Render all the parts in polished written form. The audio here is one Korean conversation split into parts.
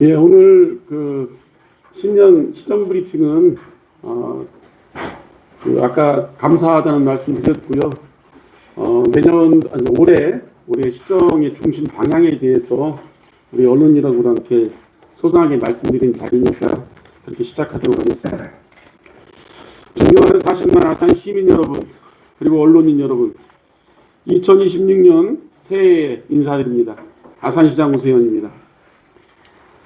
예, 오늘 그 신년 시정 브리핑은 아까 감사하다는 말씀 드렸고요. 내년 올해 시정의 중심 방향에 대해서 우리 언론 여러분과 함께 소상하게 말씀드린 자리니까 그렇게 시작하도록 하겠습니다. 존경하는 40만 아산 시민 여러분, 그리고 언론인 여러분, 2026년 새해 인사드립니다. 아산시장 오세현입니다.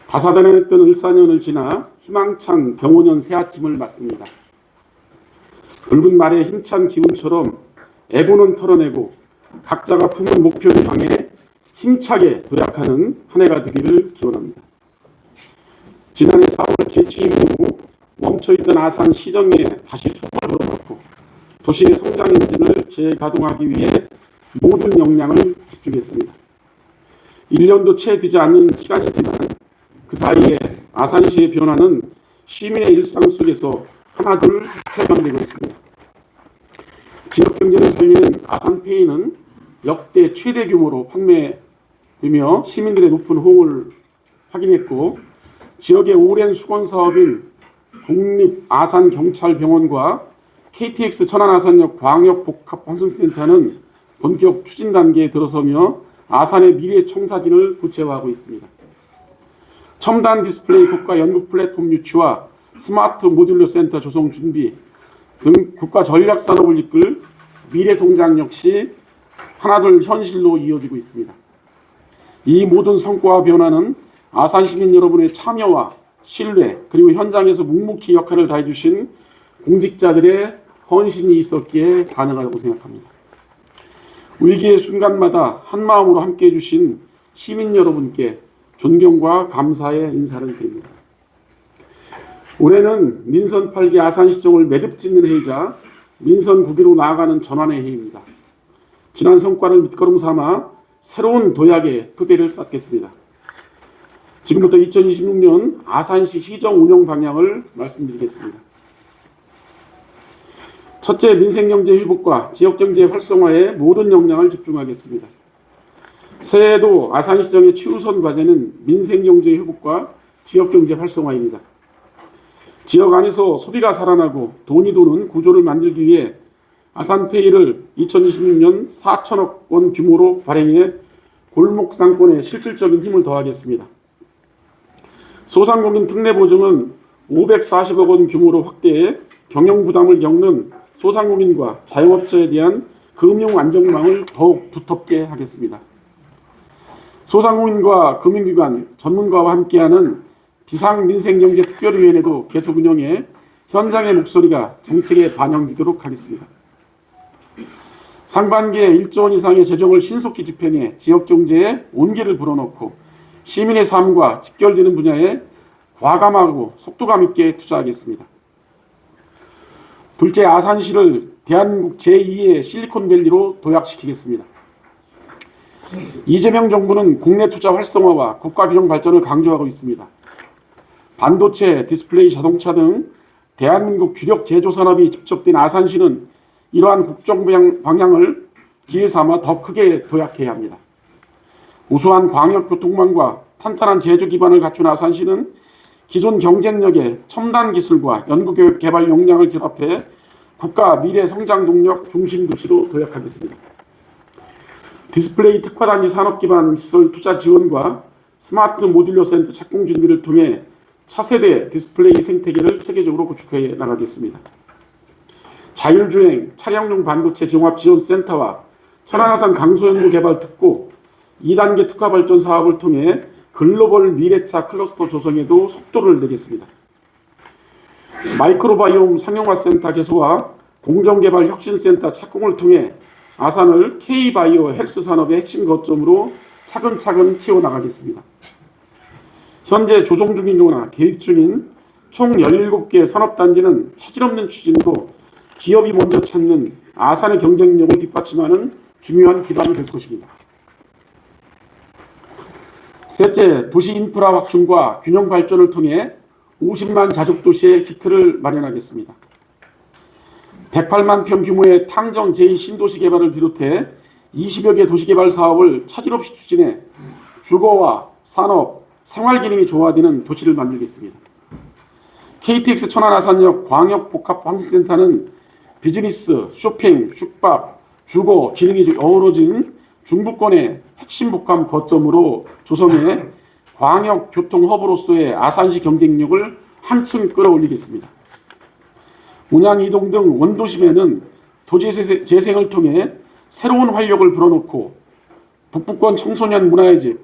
다사다난했던 을사년을 지나 희망찬 병오년 새아침을 맞습니다. 붉은 말의 힘찬 기운처럼 애고는 털어내고 각자가 품은 목표를 향해 힘차게 도약하는 한 해가 되기를 기원합니다. 지난해 4월 개취 이후 멈춰있던 아산 시정에 다시 숨을 불어넣고 도시의 성장 엔진을 재가동하기 위해 모든 역량을 집중했습니다. 1년도 채 되지 않는 시간이지만 그 사이에 아산시의 변화는 시민의 일상 속에서 하나둘 체감되고 있습니다. 지역경제를 살리는 아산페이는 역대 최대 규모로 판매되며 시민들의 높은 호응을 확인했고, 지역의 오랜 수건 사업인 국립아산경찰병원과 KTX 천안아산역 광역복합환승센터는 본격 추진 단계에 들어서며 아산의 미래 청사진을 구체화하고 있습니다. 첨단 디스플레이 국가 연구 플랫폼 유치와 스마트 모듈러 센터 조성 준비 등 국가 전략 산업을 이끌 미래 성장 역시 하나둘 현실로 이어지고 있습니다. 이 모든 성과와 변화는 아산 시민 여러분의 참여와 신뢰, 그리고 현장에서 묵묵히 역할을 다해주신 공직자들의 헌신이 있었기에 가능하다고 생각합니다. 위기의 순간마다 한마음으로 함께해 주신 시민 여러분께 존경과 감사의 인사를 드립니다. 올해는 민선 8기 아산시정을 매듭짓는 해이자 민선 9기로 나아가는 전환의 해입니다. 지난 성과를 밑거름 삼아 새로운 도약의 토대를 쌓겠습니다. 지금부터 2026년 아산시 시정 운영 방향을 말씀드리겠습니다. 첫째, 민생경제 회복과 지역경제 활성화에 모든 역량을 집중하겠습니다. 새해에도 아산시정의 최우선 과제는 민생경제 회복과 지역경제 활성화입니다. 지역 안에서 소비가 살아나고 돈이 도는 구조를 만들기 위해 아산페이를 2026년 4천억 원 규모로 발행해 골목상권에 실질적인 힘을 더하겠습니다. 소상공인 특례보증은 540억 원 규모로 확대해 경영부담을 겪는 소상공인과 자영업자에 대한 금융 안정망을 더욱 두텁게 하겠습니다. 소상공인과 금융기관, 전문가와 함께하는 비상민생경제특별위원회도 계속 운영해 현장의 목소리가 정책에 반영되도록 하겠습니다. 상반기에 1조 원 이상의 재정을 신속히 집행해 지역경제에 온기를 불어넣고 시민의 삶과 직결되는 분야에 과감하고 속도감 있게 투자하겠습니다. 둘째, 아산시를 대한민국 제2의 실리콘밸리로 도약시키겠습니다. 이재명 정부는 국내 투자 활성화와 국가균형 발전을 강조하고 있습니다. 반도체, 디스플레이, 자동차 등 대한민국 주력 제조산업이 집적된 아산시는 이러한 국정 방향을 기회 삼아 더 크게 도약해야 합니다. 우수한 광역교통망과 탄탄한 제조 기반을 갖춘 아산시는 기존 경쟁력의 첨단 기술과 연구교육 개발 역량을 결합해 국가 미래 성장 동력 중심 도시로 도약하겠습니다. 디스플레이 특화단지 산업기반 시설 투자 지원과 스마트 모듈러 센터 착공 준비를 통해 차세대 디스플레이 생태계를 체계적으로 구축해 나가겠습니다. 자율주행 차량용 반도체 종합지원센터와 천안아산 강소연구 개발 특구 2단계 특화 발전 사업을 통해 글로벌 미래차 클러스터 조성에도 속도를 내겠습니다. 마이크로바이옴 상용화센터 개소와 공정개발 혁신센터 착공을 통해 아산을 K바이오 헬스 산업의 핵심 거점으로 차근차근 키워나가겠습니다. 현재 조성 중이거나 계획 중인 총 17개 산업단지는 차질 없는 추진으로 기업이 먼저 찾는 아산의 경쟁력을 뒷받침하는 중요한 기반이 될 것입니다. 셋째, 도시 인프라 확충과 균형 발전을 통해 50만 자족도시의 기틀을 마련하겠습니다. 108만 평 규모의 탕정 제2신도시 개발을 비롯해 20여 개 도시개발 사업을 차질 없이 추진해 주거와 산업, 생활 기능이 조화되는 도시를 만들겠습니다. KTX 천안아산역 광역복합환승센터는 비즈니스, 쇼핑, 숙박, 주거, 기능이 어우러진 중부권의 핵심 복합 거점으로 조성해 광역교통허브로서의 아산시 경쟁력을 한층 끌어올리겠습니다. 운양이동 등 원도심에는 도시 재생을 통해 새로운 활력을 불어넣고 북부권 청소년 문화의 집,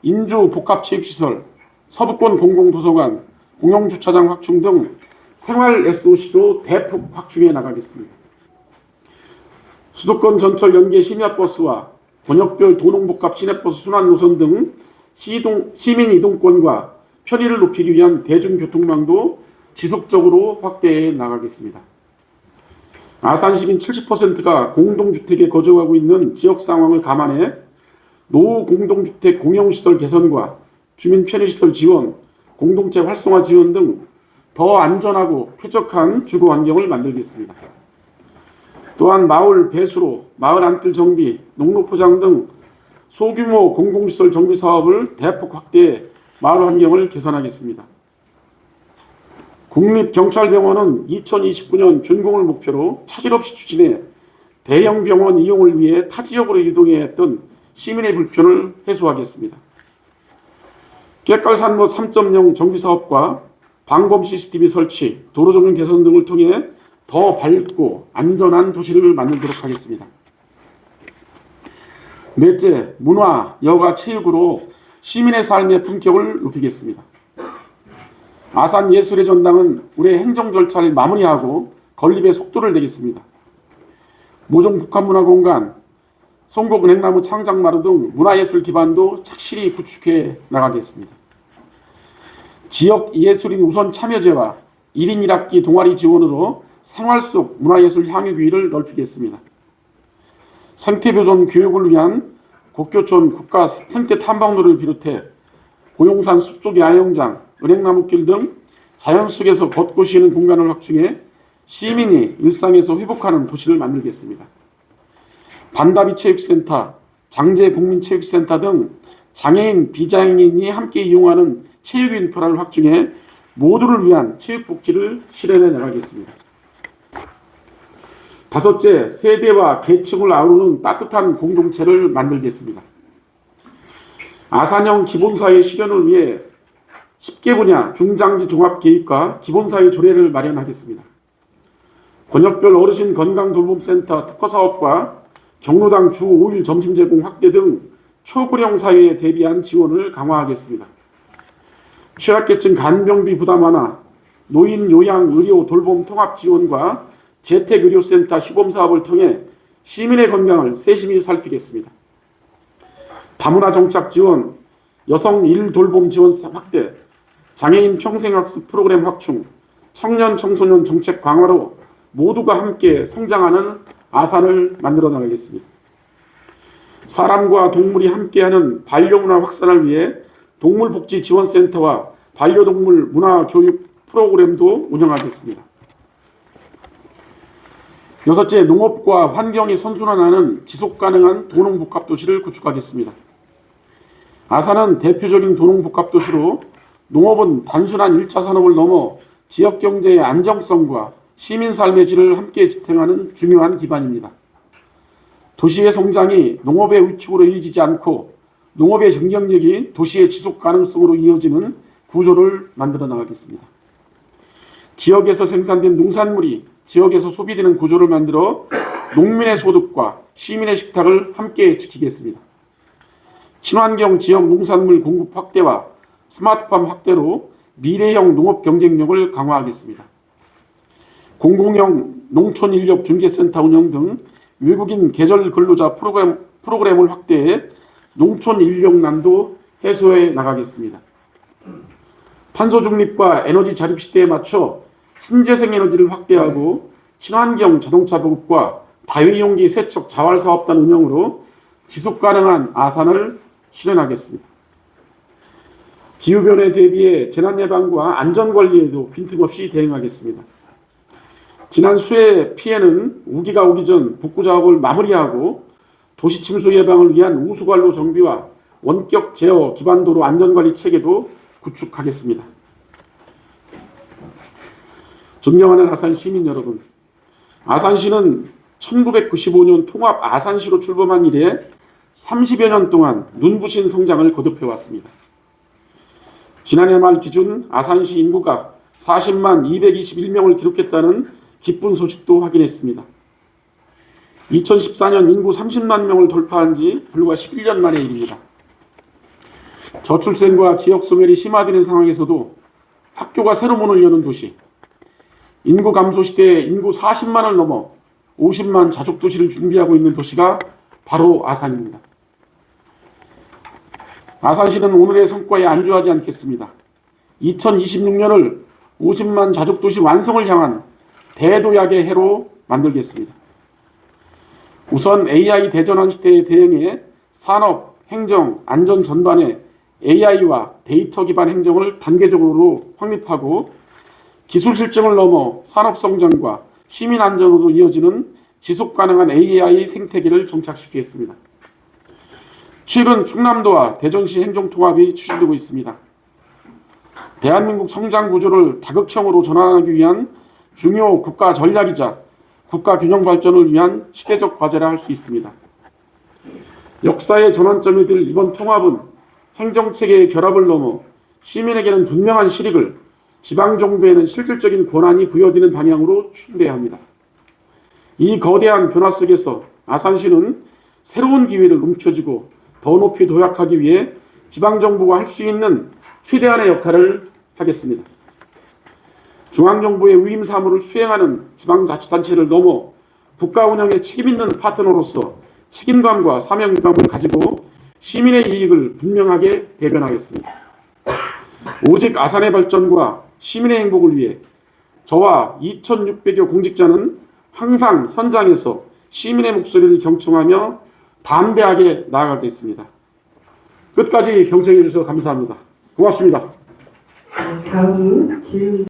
인주 복합체육시설, 서부권 공공도서관, 공영주차장 확충 등 생활 SOC로 대폭 확충해 나가겠습니다. 수도권 전철 연계 심야버스와 권역별 도농복합 시내버스 순환 노선 등 시민 이동권과 편의를 높이기 위한 대중교통망도 지속적으로 확대해 나가겠습니다. 아산 시민 70%가 공동주택에 거주하고 있는 지역 상황을 감안해 노후 공동주택 공용시설 개선과 주민 편의시설 지원, 공동체 활성화 지원 등 더 안전하고 쾌적한 주거 환경을 만들겠습니다. 또한 마을 배수로, 마을 안뜰 정비, 농로 포장 등 소규모 공공시설 정비 사업을 대폭 확대해 마을 환경을 개선하겠습니다. 국립경찰병원은 2029년 준공을 목표로 차질 없이 추진해 대형 병원 이용을 위해 타 지역으로 이동해야 했던 시민의 불편을 해소하겠습니다. 객갈산로 3.0 정비사업과 방범 CCTV 설치, 도로 조명 개선 등을 통해 더 밝고 안전한 도시를 만들도록 하겠습니다. 넷째, 문화, 여가, 체육으로 시민의 삶의 품격을 높이겠습니다. 아산 예술의 전당은 올해 행정 절차를 마무리하고 건립의 속도를 내겠습니다. 모종 북한문화공간, 송곡 은행나무 창작마루 등 문화예술 기반도 착실히 구축해 나가겠습니다. 지역 예술인 우선 참여제와 1인 1학기 동아리 지원으로 생활 속 문화예술 향유기회를 넓히겠습니다. 생태보존 교육을 위한 곡교촌 국가 생태 탐방로를 비롯해 고용산 숲속 야영장, 은행나무길 등 자연 속에서 걷고 쉬는 공간을 확충해 시민이 일상에서 회복하는 도시를 만들겠습니다. 반다비 체육센터, 장제 국민체육센터 등 장애인, 비장애인이 함께 이용하는 체육 인프라를 확충해 모두를 위한 체육복지를 실현해 나가겠습니다. 다섯째, 세대와 계층을 아우르는 따뜻한 공동체를 만들겠습니다. 아산형 기본사회 실현을 위해 10개 분야 중장기 종합계획과 기본사회 조례를 마련하겠습니다. 권역별 어르신 건강돌봄센터 특화사업과 경로당 주 5일 점심 제공 확대 등 초고령 사회에 대비한 지원을 강화하겠습니다. 취약계층 간병비 부담 완화, 노인 요양 의료 돌봄 통합 지원과 재택의료센터 시범사업을 통해 시민의 건강을 세심히 살피겠습니다. 다문화 정착 지원, 여성 일 돌봄 지원 확대, 장애인 평생학습 프로그램 확충, 청년 청소년 정책 강화로 모두가 함께 성장하는 아산을 만들어 나가겠습니다. 사람과 동물이 함께하는 반려문화 확산을 위해 동물복지지원센터와 반려동물 문화교육 프로그램도 운영하겠습니다. 여섯째, 농업과 환경이 선순환하는 지속가능한 도농복합도시를 구축하겠습니다. 아산은 대표적인 도농복합도시로 농업은 단순한 1차 산업을 넘어 지역경제의 안정성과 시민 삶의 질을 함께 지탱하는 중요한 기반입니다. 도시의 성장이 농업의 위축으로 이어지지 않고 농업의 경쟁력이 도시의 지속 가능성으로 이어지는 구조를 만들어 나가겠습니다. 지역에서 생산된 농산물이 지역에서 소비되는 구조를 만들어 농민의 소득과 시민의 식탁을 함께 지키겠습니다. 친환경 지역 농산물 공급 확대와 스마트팜 확대로 미래형 농업 경쟁력을 강화하겠습니다. 공공형 농촌 인력 중개센터 운영 등 외국인 계절 근로자 프로그램을 확대해 농촌 인력난도 해소해 나가겠습니다. 탄소 중립과 에너지 자립 시대에 맞춰 신재생 에너지를 확대하고 친환경 자동차 보급과 다회용기 세척 자활사업단 운영으로 지속가능한 아산을 실현하겠습니다. 기후변화에 대비해 재난예방과 안전관리에도 빈틈없이 대응하겠습니다. 지난 수해 피해는 우기가 오기 전 복구작업을 마무리하고 도시 침수 예방을 위한 우수관로 정비와 원격 제어 기반 도로 안전관리 체계도 구축하겠습니다. 존경하는 아산 시민 여러분, 아산시는 1995년 통합 아산시로 출범한 이래 30여 년 동안 눈부신 성장을 거듭해왔습니다. 지난해 말 기준 아산시 인구가 40만 221명을 기록했다는 기쁜 소식도 확인했습니다. 2014년 인구 30만 명을 돌파한 지 불과 11년 만의 일입니다. 저출생과 지역 소멸이 심화되는 상황에서도 학교가 새로 문을 여는 도시, 인구 감소 시대에 인구 40만을 넘어 50만 자족 도시를 준비하고 있는 도시가 바로 아산입니다. 아산시는 오늘의 성과에 안주하지 않겠습니다. 2026년을 50만 자족 도시 완성을 향한 대도약의 해로 만들겠습니다. 우선 AI 대전환 시대에 대응해 산업, 행정, 안전 전반에 AI와 데이터 기반 행정을 단계적으로 확립하고 기술 실증을 넘어 산업 성장과 시민 안전으로 이어지는 지속 가능한 AI 생태계를 정착시키겠습니다. 최근 충남도와 대전시 행정통합이 추진되고 있습니다. 대한민국 성장 구조를 다극형으로 전환하기 위한 중요 국가 전략이자 국가 균형 발전을 위한 시대적 과제라 할 수 있습니다. 역사의 전환점이 될 이번 통합은 행정체계의 결합을 넘어 시민에게는 분명한 실익을, 지방정부에는 실질적인 권한이 부여되는 방향으로 추진돼야 합니다. 이 거대한 변화 속에서 아산시는 새로운 기회를 움켜쥐고 더 높이 도약하기 위해 지방정부가 할 수 있는 최대한의 역할을 하겠습니다. 중앙정부의 위임 사무를 수행하는 지방자치단체를 넘어 국가 운영에 책임있는 파트너로서 책임감과 사명감을 가지고 시민의 이익을 분명하게 대변하겠습니다. 오직 아산의 발전과 시민의 행복을 위해 저와 2,600여 공직자는 항상 현장에서 시민의 목소리를 경청하며 담대하게 나아가겠습니다. 끝까지 경청해 주셔서 감사합니다. 고맙습니다. 다음은 질문